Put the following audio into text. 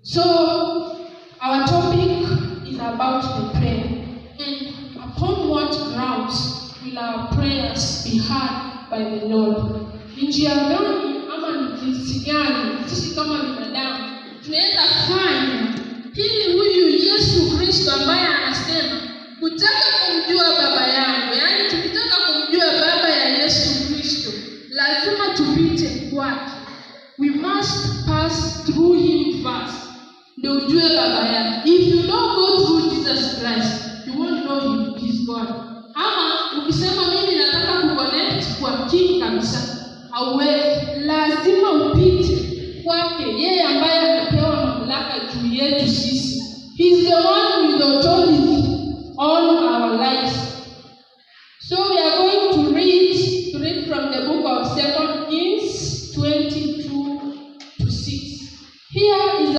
So our topic is about the prayer, and upon what grounds will our prayers be heard by the Lord? Ni njia gani ama ni jinsi gani sisi kama binadamu tunaweza fanya ili huyu Yesu Kristo ambaye anasema kutaka kumjua baba yangu, yaani tukitaka kumjua baba ya Yesu Kristo lazima tupite kwake. We must pass through him first. Ndio ujue baba yako. If you don't go through Jesus Christ, you won't know him, he's God. Ama ukisema mimi nataka kuconnect kwa king kabisa, hauwezi. Lazima upite kwake, yeye ambaye amepewa mamlaka juu yetu sisi. He's the one with authority on our lives. So we are going to read from the book of 2 Kings 22 to 6. Here is